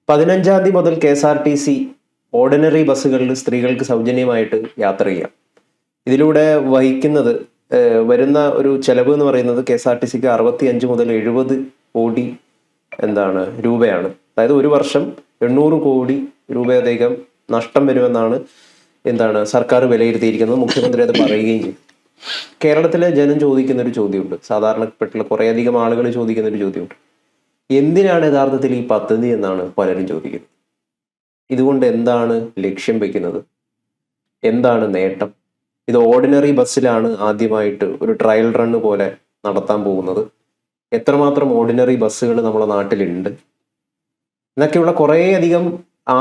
15-ാം തീയതി മുതൽ KSRTC ordinary ബസ്സുകളിൽ സ്ത്രീകൾക്ക് സൗജന്യമായിട്ട് യാത്ര ചെയ്യാം. ഇതിലൂടെ വഹിക്കുന്നത് വരുന്ന ഒരു ചെലവ് എന്ന് പറയുന്നത് KSRTCക്ക് 65 മുതൽ 70 കോടി രൂപയാണ്. അതായത് ഒരു വർഷം 800 കോടി രൂപയധികം നഷ്ടം വരുമെന്നാണ് സർക്കാർ വിലയിരുത്തിയിരിക്കുന്നത്. മുഖ്യമന്ത്രി അത് പറയുകയും ചെയ്തു. കേരളത്തിലെ ജനം ചോദിക്കുന്ന ഒരു ചോദ്യമുണ്ട്, സാധാരണപ്പെട്ടുള്ള കുറേയധികം ആളുകൾ ചോദിക്കുന്ന ഒരു ചോദ്യമുണ്ട്. എന്തിനാണ് യഥാർത്ഥത്തിൽ ഈ പദ്ധതി എന്നാണ് പലരും ചോദിക്കുന്നത്. ഇതുകൊണ്ട് എന്താണ് ലക്ഷ്യം വെക്കുന്നത്, എന്താണ് നേട്ടം? ഇത് ഓർഡിനറി ബസ്സിലാണ് ആദ്യമായിട്ട് ഒരു ട്രയൽ റണ്ണ് പോലെ നടത്താൻ പോകുന്നത്. എത്രമാത്രം ഓർഡിനറി ബസ്സുകൾ നമ്മുടെ നാട്ടിലുണ്ട് എന്നൊക്കെയുള്ള കുറേയധികം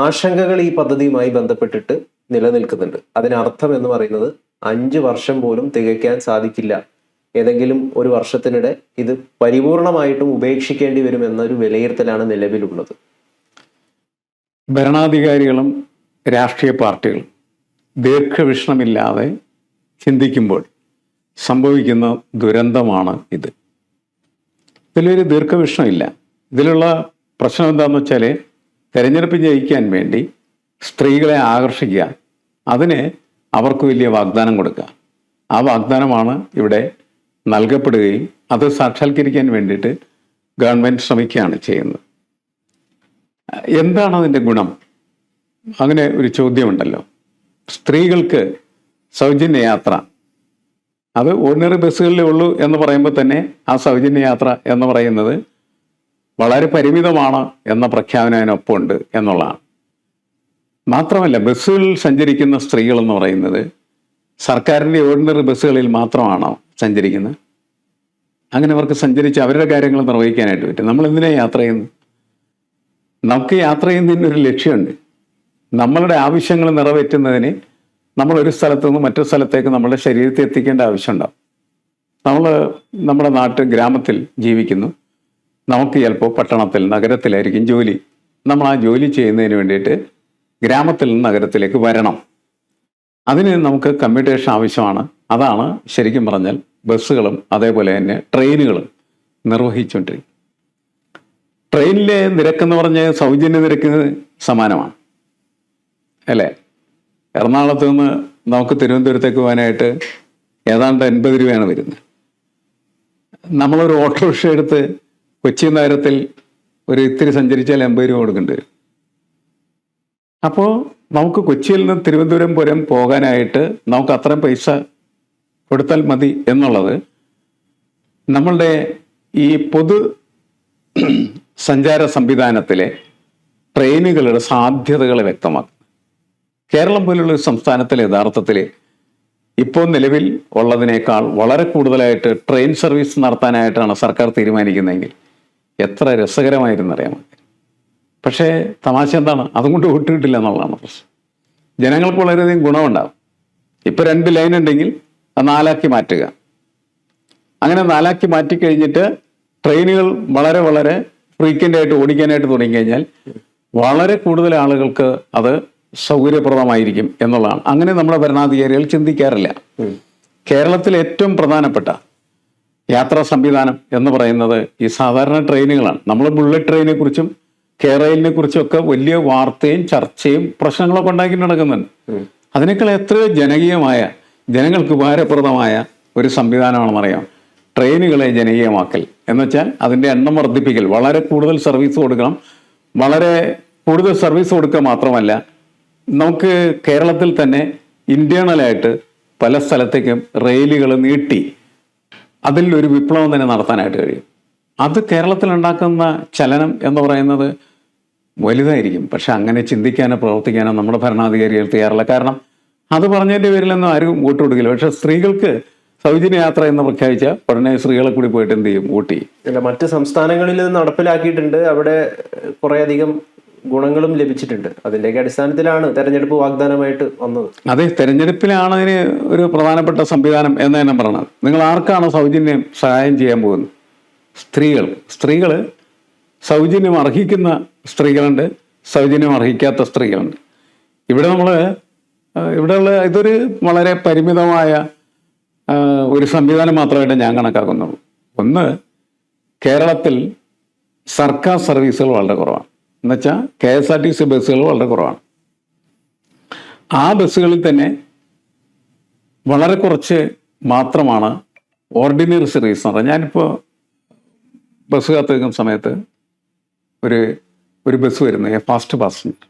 ആശങ്കകൾ ഈ പദ്ധതിയുമായി ബന്ധപ്പെട്ടിട്ട് നിലനിൽക്കുന്നുണ്ട്. അതിനർത്ഥം എന്ന് പറയുന്നത് 5 വർഷം പോലും തികയ്ക്കാൻ സാധിക്കില്ല, ഏതെങ്കിലും ഒരു വർഷത്തിനിടെ ഇത് പരിപൂർണമായിട്ടും ഉപേക്ഷിക്കേണ്ടി വരും എന്നൊരു വിലയിരുത്തലാണ് നിലവിലുള്ളത്. ഭരണാധികാരികളും രാഷ്ട്രീയ പാർട്ടികളും ദീർഘവീക്ഷണമില്ലാതെ ചിന്തിക്കുമ്പോൾ സംഭവിക്കുന്ന ദുരന്തമാണ് ഇത്. ഇതിലൊരു ദീർഘവീക്ഷണമില്ല. ഇതിലുള്ള പ്രശ്നം എന്താണെന്ന് വെച്ചാൽ, തെരഞ്ഞെടുപ്പ് ജയിക്കാൻ വേണ്ടി സ്ത്രീകളെ ആകർഷിക്കുക, അതിന് അവർക്ക് വലിയ വാഗ്ദാനം കൊടുക്കുക. ആ വാഗ്ദാനമാണ് ഇവിടെ നൽകപ്പെടുകയും അത് സാക്ഷാത്കരിക്കാൻ വേണ്ടിയിട്ട് ഗവൺമെൻറ് ശ്രമിക്കുകയാണ് ചെയ്യുന്നത്. എന്താണ് അതിൻ്റെ ഗുണം? അങ്ങനെ ഒരു ചോദ്യമുണ്ടല്ലോ. സ്ത്രീകൾക്ക് സൗജന്യ യാത്ര, അത് ഓർഡിനറി ബസ്സുകളിലേ ഉള്ളൂ എന്ന് പറയുമ്പോൾ തന്നെ ആ സൗജന്യ യാത്ര എന്ന് പറയുന്നത് വളരെ പരിമിതമാണ് എന്ന പ്രഖ്യാപനം അതിനൊപ്പമുണ്ട് എന്നുള്ളതാണ്. മാത്രമല്ല, ബസ്സുകളിൽ സഞ്ചരിക്കുന്ന സ്ത്രീകൾ എന്ന് പറയുന്നത് സർക്കാരിൻ്റെ ഓർഡിനറി ബസ്സുകളിൽ മാത്രമാണോ സഞ്ചരിക്കുന്നത്? അങ്ങനെ അവർക്ക് സഞ്ചരിച്ച് അവരുടെ കാര്യങ്ങൾ നിർവഹിക്കാനായിട്ട് പറ്റും. നമ്മൾ എന്തിനാണ് യാത്ര ചെയ്യുന്നത്? നമുക്ക് യാത്ര ചെയ്യുന്നതിനൊരു ലക്ഷ്യമുണ്ട്. നമ്മളുടെ ആവശ്യങ്ങൾ നിറവേറ്റുന്നതിന് നമ്മൾ ഒരു സ്ഥലത്തു നിന്ന് മറ്റൊരു സ്ഥലത്തേക്ക് നമ്മളുടെ ശരീരത്തെ എത്തിക്കേണ്ട ആവശ്യമുണ്ടാവും. നമ്മൾ നമ്മുടെ ഗ്രാമത്തിൽ ജീവിക്കുന്നു, നമുക്ക് ചിലപ്പോൾ പട്ടണത്തിൽ നഗരത്തിലായിരിക്കും ജോലി. നമ്മൾ ആ ജോലി ചെയ്യുന്നതിന് വേണ്ടിയിട്ട് ഗ്രാമത്തിൽ നിന്ന് നഗരത്തിലേക്ക് വരണം. അതിന് നമുക്ക് കമ്മ്യൂട്ടേഷൻ ആവശ്യമാണ്. അതാണ് ശരിക്കും പറഞ്ഞാൽ ബസ്സുകളും അതേപോലെ തന്നെ ട്രെയിനുകളും നിർവഹിച്ചുകൊണ്ടിരിക്കും. ട്രെയിനിലെ നിരക്കെന്ന് പറഞ്ഞാൽ സൗജന്യ നിരക്കിന് സമാനമാണ് അല്ലേ? എറണാകുളത്ത് നിന്ന് നമുക്ക് തിരുവനന്തപുരത്തേക്ക് പോകാനായിട്ട് ഏതാണ്ട് 80 രൂപയാണ് വരുന്നത്. നമ്മളൊരു ഓട്ടോറിക്ഷ എടുത്ത് കൊച്ചി നഗരത്തിൽ ഒരു ഇത്തിരി സഞ്ചരിച്ചാൽ 80 രൂപ കൊടുക്കേണ്ടി വരും. അപ്പോൾ നമുക്ക് കൊച്ചിയിൽ നിന്ന് തിരുവനന്തപുരം പുരം പോകാനായിട്ട് നമുക്ക് അത്രയും പൈസ കൊടുത്താൽ മതി എന്നുള്ളത് നമ്മളുടെ ഈ പൊതു സഞ്ചാര സംവിധാനത്തിലെ ട്രെയിനുകളുടെ സാധ്യതകളെ വ്യക്തമാക്കും. കേരളം പോലുള്ള ഒരു സംസ്ഥാനത്തിൽ യഥാർത്ഥത്തിൽ ഇപ്പോൾ നിലവിൽ ഉള്ളതിനേക്കാൾ വളരെ കൂടുതലായിട്ട് ട്രെയിൻ സർവീസ് നടത്താനായിട്ടാണ് സർക്കാർ തീരുമാനിക്കുന്നതെങ്കിൽ എത്ര രസകരമായിരുന്നറിയാമോ? പക്ഷേ തമാശ എന്താണ്? അതുകൊണ്ട് വോട്ട് കിട്ടില്ല എന്നുള്ളതാണ് പ്രശ്നം. ജനങ്ങൾക്ക് വളരെയധികം ഗുണമുണ്ടാകും. ഇപ്പോൾ 2 ലൈൻ ഉണ്ടെങ്കിൽ അത് 4 ആക്കി മാറ്റുക. അങ്ങനെ 4 ആക്കി മാറ്റിക്കഴിഞ്ഞിട്ട് ട്രെയിനുകൾ വളരെ വളരെ ഫ്രീക്വൻ്റ് ആയിട്ട് ഓടിക്കാനായിട്ട് തുടങ്ങിക്കഴിഞ്ഞാൽ വളരെ കൂടുതൽ ആളുകൾക്ക് അത് സൗകര്യപ്രദമായിരിക്കും എന്നുള്ളതാണ്. അങ്ങനെ നമ്മുടെ ഭരണാധികാരികൾ ചിന്തിക്കാറില്ല. കേരളത്തിൽ ഏറ്റവും പ്രധാനപ്പെട്ട യാത്രാ സംവിധാനം എന്ന് പറയുന്നത് ഈ സാധാരണ ട്രെയിനുകളാണ്. നമ്മൾ ബുള്ളറ്റ് ട്രെയിനെ കുറിച്ചും കേരളിനെ കുറിച്ചും ഒക്കെ വലിയ വാർത്തയും ചർച്ചയും പ്രശ്നങ്ങളൊക്കെ ഉണ്ടാക്കി നടക്കുന്നുണ്ട്. അതിനേക്കാൾ എത്രയോ ജനകീയമായ, ജനങ്ങൾക്ക് ഉപകാരപ്രദമായ ഒരു സംവിധാനമാണെന്നറിയാം ട്രെയിനുകളെ ജനകീയമാക്കൽ എന്ന് വെച്ചാൽ അതിൻ്റെ എണ്ണം വർദ്ധിപ്പിക്കൽ. വളരെ കൂടുതൽ സർവീസ് കൊടുക്കണം. വളരെ കൂടുതൽ സർവീസ് കൊടുക്കുക മാത്രമല്ല, നമുക്ക് കേരളത്തിൽ തന്നെ ഇന്റേണലായിട്ട് പല സ്ഥലത്തേക്കും റെയിലുകൾ നീട്ടി അതിൽ ഒരു വിപ്ലവം തന്നെ നടത്താനായിട്ട് കഴിയും. അത് കേരളത്തിൽ ഉണ്ടാക്കുന്ന ചലനം എന്ന് പറയുന്നത് വലുതായിരിക്കും. പക്ഷെ അങ്ങനെ ചിന്തിക്കാനോ പ്രവർത്തിക്കാനോ നമ്മുടെ ഭരണാധികാരികൾ തയ്യാറല്ല. കാരണം അത് പറഞ്ഞതിൻ്റെ പേരിലൊന്നും ആരും വോട്ട് കൊടുക്കില്ല. പക്ഷെ സ്ത്രീകൾക്ക് സൗജന്യ യാത്ര എന്ന് പ്രഖ്യാപിച്ച ഉടനെ സ്ത്രീകളെ കൂടി പോയിട്ട് എന്ത് ചെയ്യും? വോട്ട് ചെയ്യും. അല്ല, മറ്റ് സംസ്ഥാനങ്ങളിൽ നടപ്പിലാക്കിയിട്ടുണ്ട്. അവിടെ കുറേയധികം ഗുണങ്ങളും ലഭിച്ചിട്ടുണ്ട്. അതിൻ്റെയൊക്കെ അടിസ്ഥാനത്തിലാണ് തെരഞ്ഞെടുപ്പ് വാഗ്ദാനമായിട്ട് വന്നത്. അതെ, തെരഞ്ഞെടുപ്പിലാണ് അതിന് ഒരു പ്രധാനപ്പെട്ട സംവിധാനം എന്ന് തന്നെ പറയണത്. നിങ്ങൾ ആർക്കാണ് സൗജന്യം സഹായം ചെയ്യാൻ പോകുന്നത്? സ്ത്രീകൾ സൗജന്യം അർഹിക്കുന്ന സ്ത്രീകളുണ്ട്, സൗജന്യം അർഹിക്കാത്ത സ്ത്രീകളുണ്ട്. ഇവിടെയുള്ള ഇതൊരു വളരെ പരിമിതമായ ഒരു സംവിധാനം മാത്രമായിട്ട് ഞാൻ കണക്കാക്കുന്നുള്ളൂ. ഒന്ന്, കേരളത്തിൽ സർക്കാർ സർവീസുകൾ വളരെ കുറവാണ്. എന്നുവെച്ചാൽ KSRTC ബസ്സുകൾ വളരെ കുറവാണ്. ആ ബസ്സുകളിൽ തന്നെ വളരെ കുറച്ച് മാത്രമാണ് ഓർഡിനറി സർവീസ് എന്ന് പറഞ്ഞാൽ. ഞാനിപ്പോൾ ബസ് കാത്ത് നിൽക്കുന്ന സമയത്ത് ഒരു ബസ് വരുന്നത് ഫാസ്റ്റ് പാസഞ്ചർ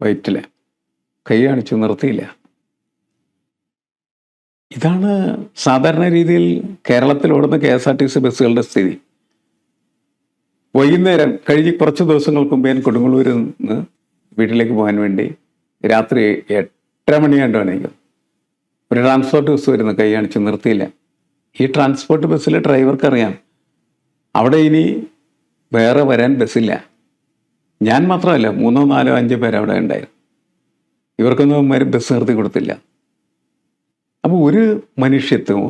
വൈറ്റിൽ കൈ കാണിച്ചു നിർത്തിയില്ല. ഇതാണ് സാധാരണ രീതിയിൽ കേരളത്തിൽ ഓടുന്ന KSRTC ബസ്സുകളുടെ സ്ഥിതി. വൈകുന്നേരം കഴിഞ്ഞ് കുറച്ച് ദിവസങ്ങൾക്ക് മുമ്പ് ഞാൻ കൊടുങ്ങല്ലൂരിൽ നിന്ന് വീട്ടിലേക്ക് പോകാൻ വേണ്ടി രാത്രി 8:30 മണിയാണ്ടാണ് ഒരു ട്രാൻസ്പോർട്ട് ബസ് വരുന്നത്, കൈ കാണിച്ച് നിർത്തിയില്ല. ഈ ട്രാൻസ്പോർട്ട് ബസ്സിലെ ഡ്രൈവർക്ക് അറിയാം അവിടെ ഇനി വേറെ വരാൻ ബസ്സില്ല. ഞാൻ മാത്രമല്ല, 3, 4, 5 പേര് അവിടെ ഉണ്ടായിരുന്നു. ഇവർക്കൊന്നും ബസ് നിർത്തി കൊടുത്തില്ല. അപ്പോൾ ഒരു മനുഷ്യത്വമോ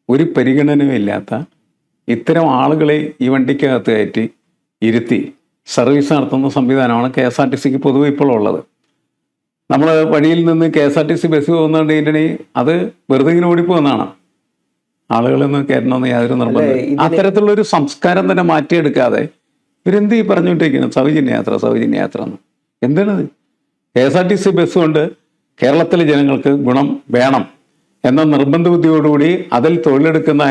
ഒരു പരിഗണനയും ഇല്ലാത്ത ഇത്തരം ആളുകളെ ഈ വണ്ടിക്കകത്ത് കയറ്റി ഇരുത്തി സർവീസ് നടത്തുന്ന സംവിധാനമാണ് KSRTCക്ക് പൊതുവെ ഇപ്പോൾ ഉള്ളത്. നമ്മൾ വഴിയിൽ നിന്ന് KSRTC ബസ് പോകുന്നുണ്ടെങ്കിൽ അത് വെറുതെ ഇങ്ങനെ ഓടിപ്പോകുന്നതാണ്. ആളുകളൊന്നും കയറ്റണമെന്ന് യാതൊരു നിർബന്ധം. അത്തരത്തിലുള്ളൊരു സംസ്കാരം തന്നെ മാറ്റിയെടുക്കാതെ ഇവരെന്ത് ഈ പറഞ്ഞുകൊണ്ടിരിക്കണം സൗജന്യ യാത്ര എന്ന്. എന്താണത്? KSRTC ബസ് കൊണ്ട് കേരളത്തിലെ ജനങ്ങൾക്ക് ഗുണം വേണം എന്ന നിർബന്ധ ബുദ്ധിയോടുകൂടി അതിൽ തൊഴിലെടുക്കുന്ന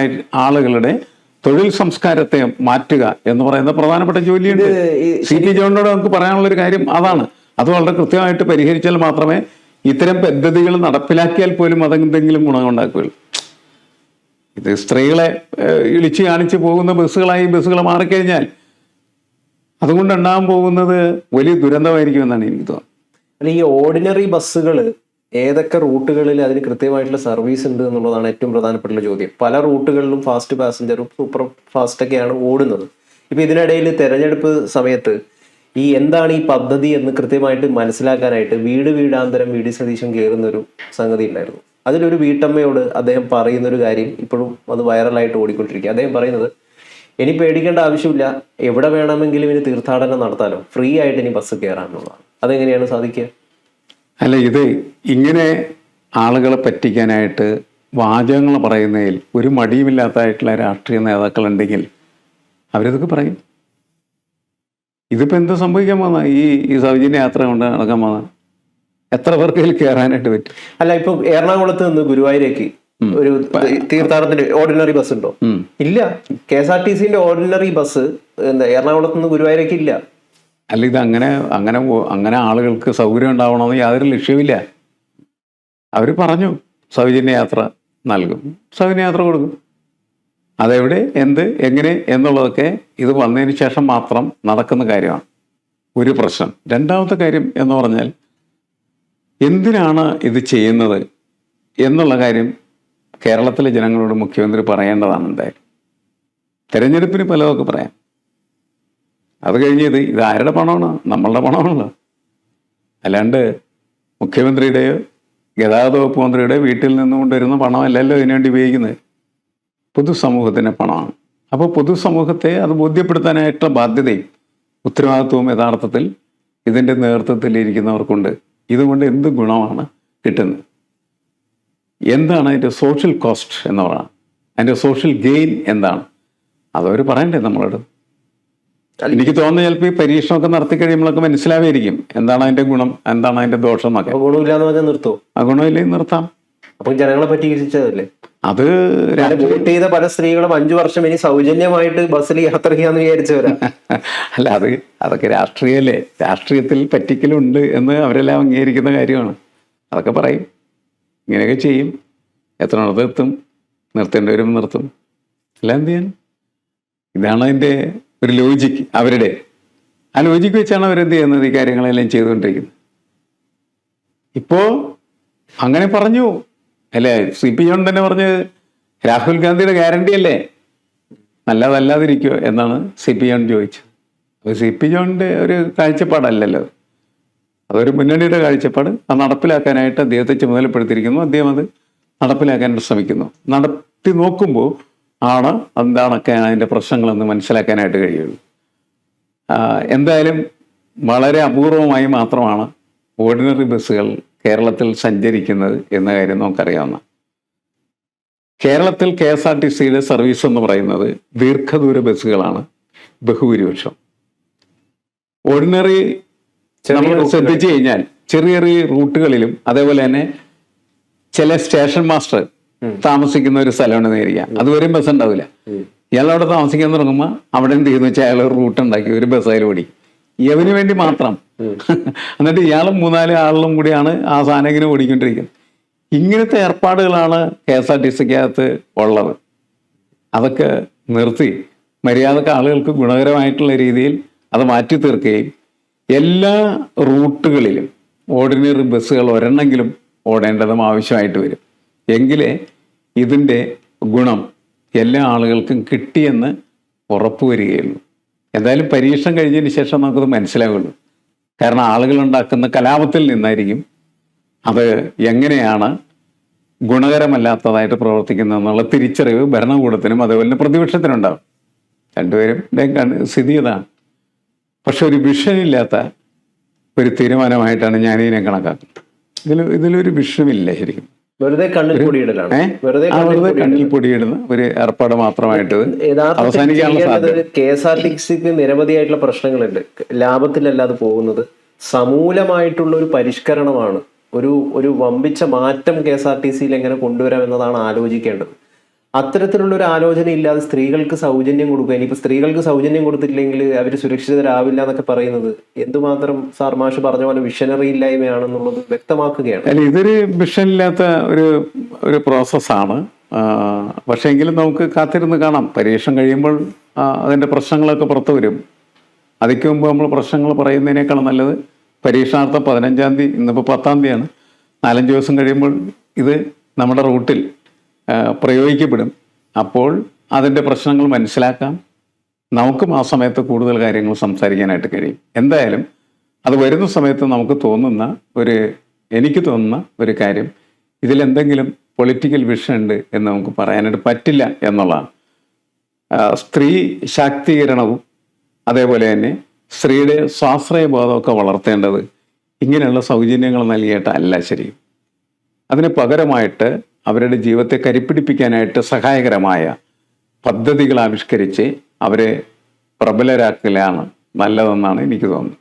ആളുകളുടെ തൊഴിൽ സംസ്കാരത്തെ മാറ്റുക എന്ന് പറയുന്ന പ്രധാനപ്പെട്ട ജോലിയുണ്ട്. CP ജോണിനോട് നമുക്ക് പറയാനുള്ളൊരു കാര്യം അതാണ്. അത് വളരെ കൃത്യമായിട്ട് പരിഹരിച്ചാൽ മാത്രമേ ഇത്തരം പദ്ധതികൾ നടപ്പിലാക്കിയാൽ പോലും അതെന്തെങ്കിലും ഗുണമുണ്ടാക്കുകയുള്ളൂ. ഇത് സ്ത്രീകളെ ഇളിച്ചു കാണിച്ച് പോകുന്ന ബസ്സുകൾ മാറിക്കഴിഞ്ഞാൽ അതുകൊണ്ടുണ്ടാകാൻ പോകുന്നത് വലിയ ദുരന്തമായിരിക്കുമെന്നാണ് എനിക്ക് തോന്നുന്നത്. അല്ല, ഈ ഓർഡിനറി ബസ്സുകൾ ഏതൊക്കെ റൂട്ടുകളിൽ അതിന് കൃത്യമായിട്ടുള്ള സർവീസ് ഉണ്ട് എന്നുള്ളതാണ് ഏറ്റവും പ്രധാനപ്പെട്ട ചോദ്യം. പല റൂട്ടുകളിലും ഫാസ്റ്റ് പാസഞ്ചറും സൂപ്പർ ഫാസ്റ്റൊക്കെയാണ് ഓടുന്നത്. ഇപ്പം ഇതിനിടയിൽ തെരഞ്ഞെടുപ്പ് സമയത്ത് എന്താണ് ഈ പദ്ധതി എന്ന് കൃത്യമായിട്ട് മനസ്സിലാക്കാനായിട്ട് വീടാന്തരം VD സതീശൻ കയറുന്നൊരു സംഗതി ഉണ്ടായിരുന്നു. അതിലൊരു വീട്ടമ്മയോട് അദ്ദേഹം പറയുന്നൊരു കാര്യം ഇപ്പോഴും അത് വൈറലായിട്ട് ഓടിക്കൊണ്ടിരിക്കുക. അദ്ദേഹം പറയുന്നത്, ഇനി പേടിക്കേണ്ട ആവശ്യമില്ല, എവിടെ വേണമെങ്കിലും ഇനി തീർത്ഥാടനം നടത്താനോ, ഫ്രീ ആയിട്ട് ഇനി ബസ് കയറാനുള്ളതാണ്. അതെങ്ങനെയാണ് സാധിക്കുക? അല്ല, ഇത് ഇങ്ങനെ ആളുകളെ പറ്റിക്കാനായിട്ട് വാചകങ്ങൾ പറയുന്നതിൽ ഒരു മടിയുമില്ലാത്തതായിട്ടുള്ള രാഷ്ട്രീയ നേതാക്കളുണ്ടെങ്കിൽ അവരിതൊക്കെ പറയും. ഇതിപ്പോൾ എന്ത് സംഭവിക്കാൻ പോകുന്ന ഈ സൗജന്യ യാത്ര കൊണ്ട് നടക്കാൻ പോകുന്ന എത്ര പേർക്ക് ഇതിൽ കയറാനായിട്ട് പറ്റും? അല്ല, ഇപ്പൊ എറണാകുളത്ത് നിന്ന് ഗുരുവായൂരേക്ക് ഒരു തീർത്ഥാടനത്തിന് ഓർഡിനറി ബസ് ഉണ്ടോ? ഇല്ല. KSRTCന്റെ ഓർഡിനറി ബസ് എറണാകുളത്ത് നിന്ന് ഗുരുവായൂരേക്ക് ഇല്ല. അല്ല, ഇത് അങ്ങനെ ആളുകൾക്ക് സൗകര്യം ഉണ്ടാവണമെന്ന് യാതൊരു ലക്ഷ്യമില്ല. അവർ പറഞ്ഞു സൗജന്യ യാത്ര നൽകും, സൗജന്യ യാത്ര കൊടുക്കും. അതെവിടെ, എന്ത്, എങ്ങനെ എന്നുള്ളതൊക്കെ ഇത് വന്നതിന് ശേഷം മാത്രം നടക്കുന്ന കാര്യമാണ്. ഒരു പ്രശ്നം. രണ്ടാമത്തെ കാര്യം എന്ന് പറഞ്ഞാൽ എന്തിനാണ് ഇത് ചെയ്യുന്നത് എന്നുള്ള കാര്യം കേരളത്തിലെ ജനങ്ങളോട് മുഖ്യമന്ത്രി പറയേണ്ടതാണ്. എന്തായാലും തെരഞ്ഞെടുപ്പിന് പലതൊക്കെ പറയാം. അത് കഴിഞ്ഞത് ഇത് ആരുടെ പണമാണ്? നമ്മളുടെ പണമാണല്ലോ. അല്ലാണ്ട് മുഖ്യമന്ത്രിയുടെയോ ഗതാഗത വകുപ്പ് മന്ത്രിയുടെയോ വീട്ടിൽ നിന്നും കൊണ്ടുവരുന്ന പണമല്ലല്ലോ ഇതിനുവേണ്ടി ഉപയോഗിക്കുന്നത്. പൊതുസമൂഹത്തിൻ്റെ പണമാണ്. അപ്പോൾ പൊതുസമൂഹത്തെ അത് ബോധ്യപ്പെടുത്താനായിട്ടുള്ള ബാധ്യതയും ഉത്തരവാദിത്വവും യഥാർത്ഥത്തിൽ ഇതിൻ്റെ നേതൃത്വത്തിൽ ഇരിക്കുന്നവർക്കുണ്ട്. ഇതുകൊണ്ട് എന്ത് ഗുണമാണ് കിട്ടുന്നത്, എന്താണ് അതിൻ്റെ സോഷ്യൽ കോസ്റ്റ് എന്ന് പറയുന്നത്, അതിൻ്റെ സോഷ്യൽ ഗെയിൻ എന്താണ്, അതവർ പറയണ്ടേ നമ്മളോട്. എനിക്ക് തോന്നുന്നു ചിലപ്പോൾ ഈ പരീക്ഷണമൊക്കെ നടത്തി കഴിയുമ്പോഴൊക്കെ മനസ്സിലാവായിരിക്കും എന്താണ് അതിൻ്റെ ഗുണം, എന്താണ് അതിൻ്റെ ദോഷം എന്നൊക്കെ. ഗുണമില്ലാന്ന് പറഞ്ഞാൽ നിർത്തുമോ? ആ ഗുണമില്ലെങ്കിൽ നിർത്താം. അപ്പം ജനങ്ങളെ പറ്റിച്ചതല്ലേ അത്? വോട്ട് ചെയ്ത പല സ്ത്രീകളും 5 വർഷം ഇനി സൗജന്യമായിട്ട് ബസ്സിൽ യാത്ര ചെയ്യാന്ന് വിചാരിച്ചവരാ. അല്ല, അതൊക്കെ രാഷ്ട്രീയല്ലേ. രാഷ്ട്രീയത്തിൽ പറ്റിക്കലുണ്ട് എന്ന് അവരെല്ലാം അംഗീകരിക്കുന്ന കാര്യമാണ്. അതൊക്കെ പറയും, ഇങ്ങനെയൊക്കെ ചെയ്യും, എത്ര എത്തും, നിർത്തേണ്ടവരും നിർത്തും, അല്ല എന്ത് ചെയ്യാൻ. ഇതാണ് അതിൻ്റെ ഒരു ലോജിക്ക് അവരുടെ. ആ ലോജിക്ക് വെച്ചാണ് അവരെന്ത് ചെയ്യുന്നത്, ഈ കാര്യങ്ങളെല്ലാം ചെയ്തുകൊണ്ടിരിക്കുന്നത്. ഇപ്പോൾ അങ്ങനെ പറഞ്ഞു അല്ലേ? CP ജോൺ തന്നെ പറഞ്ഞ് രാഹുൽ ഗാന്ധിയുടെ ഗ്യാരണ്ടി അല്ലേ, നല്ലതല്ലാതിരിക്കുമോ എന്നാണ് CP ജോൺ ചോദിച്ചത്. അപ്പോൾ CP ജോണിൻ്റെ ഒരു കാഴ്ചപ്പാടല്ലല്ലോ, അതൊരു മുന്നണിയുടെ കാഴ്ചപ്പാട്. അത് നടപ്പിലാക്കാനായിട്ട് അദ്ദേഹത്തെ ചുമതലപ്പെടുത്തിയിരിക്കുന്നു. അദ്ദേഹം അത് നടപ്പിലാക്കാനായിട്ട് ശ്രമിക്കുന്നു. നടത്തി നോക്കുമ്പോൾ ആണ് എന്താണൊക്കെ അതിൻ്റെ പ്രശ്നങ്ങളെന്ന് മനസ്സിലാക്കാനായിട്ട് കഴിയുള്ളൂ. എന്തായാലും വളരെ അപൂർവമായി മാത്രമാണ് ഓർഡിനറി ബസ്സുകൾ കേരളത്തിൽ സഞ്ചരിക്കുന്നത് എന്ന കാര്യം നമുക്കറിയാവുന്ന. കേരളത്തിൽ KSRTCയുടെ സർവീസ് എന്ന് പറയുന്നത് ദീർഘദൂര ബസ്സുകളാണ് ബഹുഭൂരിപക്ഷം. ഓർഡിനറി നമ്മൾ ശ്രദ്ധിച്ചു കഴിഞ്ഞാൽ ചെറിയ ചെറിയ റൂട്ടുകളിലും അതേപോലെ തന്നെ ചില സ്റ്റേഷൻ മാസ്റ്റർ താമസിക്കുന്ന ഒരു സ്ഥലമാണ് നേരിയ അതുവരെയും ബസ് ഉണ്ടാവില്ല. ഇയാൾ അവിടെ താമസിക്കാൻ തുടങ്ങുമ്പോൾ അവിടെ എന്ത് ചെയ്യുന്നു വെച്ചാൽ അയാൾ റൂട്ട് ഉണ്ടാക്കി ഒരു ബസ് അതിൽ ഓടി ഇവന് വേണ്ടി മാത്രം. എന്നിട്ട് ഇയാളും 3-4 ആളും കൂടിയാണ് ആ സാധനം ഇങ്ങനെ ഓടിക്കൊണ്ടിരിക്കുന്നത്. ഇങ്ങനത്തെ ഏർപ്പാടുകളാണ് KSRTCക്കകത്ത് ഉള്ളത്. അതൊക്കെ നിർത്തി മര്യാദക്ക് ആളുകൾക്ക് ഗുണകരമായിട്ടുള്ള രീതിയിൽ അത് മാറ്റി തീർക്കുകയും എല്ലാ റൂട്ടുകളിലും ഓർഡിനറി ബസ്സുകൾ ഒരെണ്ണെങ്കിലും ഓടേണ്ടതും ആവശ്യമായിട്ട് വരും. എങ്കിലേ ഇതിൻ്റെ ഗുണം എല്ലാ ആളുകൾക്കും കിട്ടിയെന്ന് ഉറപ്പുവരികയുള്ളൂ. എന്തായാലും പരീക്ഷണം കഴിഞ്ഞതിന് ശേഷം നമുക്കത് മനസ്സിലാവുള്ളൂ. കാരണം ആളുകൾ ഉണ്ടാക്കുന്ന കലാപത്തിൽ നിന്നായിരിക്കും അത് എങ്ങനെയാണ് ഗുണകരമല്ലാത്തതായിട്ട് പ്രവർത്തിക്കുന്നതെന്നുള്ള തിരിച്ചറിവ് ഭരണകൂടത്തിനും അതേപോലെ തന്നെ പ്രതിപക്ഷത്തിനുണ്ടാവും. രണ്ടുപേരും സ്ഥിതി ഇതാണ്. പക്ഷെ ഒരു വിഷനില്ലാത്ത ഒരു തീരുമാനമായിട്ടാണ് ഞാനിതിനെ കണക്കാക്കുന്നത്. ഇതിലൊരു വിഷമില്ല ശരിക്കും. വെറുതെ കണ്ണിൽ പൊടിയിടലാണ്. വെറുതെ കണ്ണിൽ പൊടിയിടുന്ന ഒരു ഏർപ്പാട് മാത്രമായിട്ട് അവസാനിക്കാനുള്ള സാധ്യത. KSRTCക്ക് നിരവധിയായിട്ടുള്ള പ്രശ്നങ്ങളുണ്ട്. ലാഭത്തിലല്ലാതെ പോകുന്നത് സമൂലമായിട്ടുള്ള ഒരു പരിഷ്കരണമാണ്. ഒരു വമ്പിച്ച മാറ്റം KSRTCയിൽ എങ്ങനെ കൊണ്ടുവരാം എന്നതാണ് ആലോചിക്കേണ്ടത്. അത്തരത്തിലുള്ള ഒരു ആലോചന ഇല്ലാതെ സ്ത്രീകൾക്ക് സൗജന്യം കൊടുക്കുക, ഇനിയിപ്പോൾ സ്ത്രീകൾക്ക് സൗജന്യം കൊടുത്തില്ലെങ്കിൽ അവർ സുരക്ഷിതരാവില്ല എന്നൊക്കെ പറയുന്നത് എന്തുമാത്രം സാർ മാഷ് പറഞ്ഞ പോലെ വിഷനറി ഇല്ലായ്മയാണെന്നുള്ളത് വ്യക്തമാക്കുകയാണ്. അല്ല, ഇതൊരു വിഷനില്ലാത്ത ഒരു പ്രോസസ്സാണ്. പക്ഷേ എങ്കിലും നമുക്ക് കാത്തിരുന്ന് കാണാം. പരീക്ഷണം കഴിയുമ്പോൾ അതിൻ്റെ പ്രശ്നങ്ങളൊക്കെ പുറത്തു വരും. അതിക്ക് മുമ്പ് നമ്മൾ പ്രശ്നങ്ങൾ പറയുന്നതിനേക്കാളും നല്ലത് പരീക്ഷണാർത്ഥം 15-ാം തീയതി, ഇന്നിപ്പോൾ 10-ാം തീയതിയാണ്, 4-5 ദിവസം കഴിയുമ്പോൾ ഇത് നമ്മുടെ റൂട്ടിൽ പ്രയോഗിക്കപ്പെടും. അപ്പോൾ അതിൻ്റെ പ്രശ്നങ്ങൾ മനസ്സിലാക്കാം. നമുക്കും ആ സമയത്ത് കൂടുതൽ കാര്യങ്ങൾ സംസാരിക്കാനായിട്ട് കഴിയും. എന്തായാലും അത് വരുന്ന സമയത്ത് എനിക്ക് തോന്നുന്ന ഒരു കാര്യം, ഇതിലെന്തെങ്കിലും പൊളിറ്റിക്കൽ വിഷൻ ഉണ്ട് എന്ന് നമുക്ക് പറയാനായിട്ട് പറ്റില്ല എന്നുള്ളതാണ്. സ്ത്രീ ശാക്തീകരണവും അതേപോലെ തന്നെ സ്ത്രീയുടെ സ്വാശ്രയ ബോധമൊക്കെ വളർത്തേണ്ടത് ഇങ്ങനെയുള്ള സൗജന്യങ്ങൾ നൽകിയിട്ടല്ല ശരി. അതിന് പകരമായിട്ട് അവരുടെ ജീവിതത്തെ കരിപ്പിടിപ്പിക്കാനായിട്ട് സഹായകരമായ പദ്ധതികൾ ആവിഷ്കരിച്ച് അവരെ പ്രബലരാക്കലാണ് നല്ലതെന്നാണ് എനിക്ക് തോന്നുന്നത്.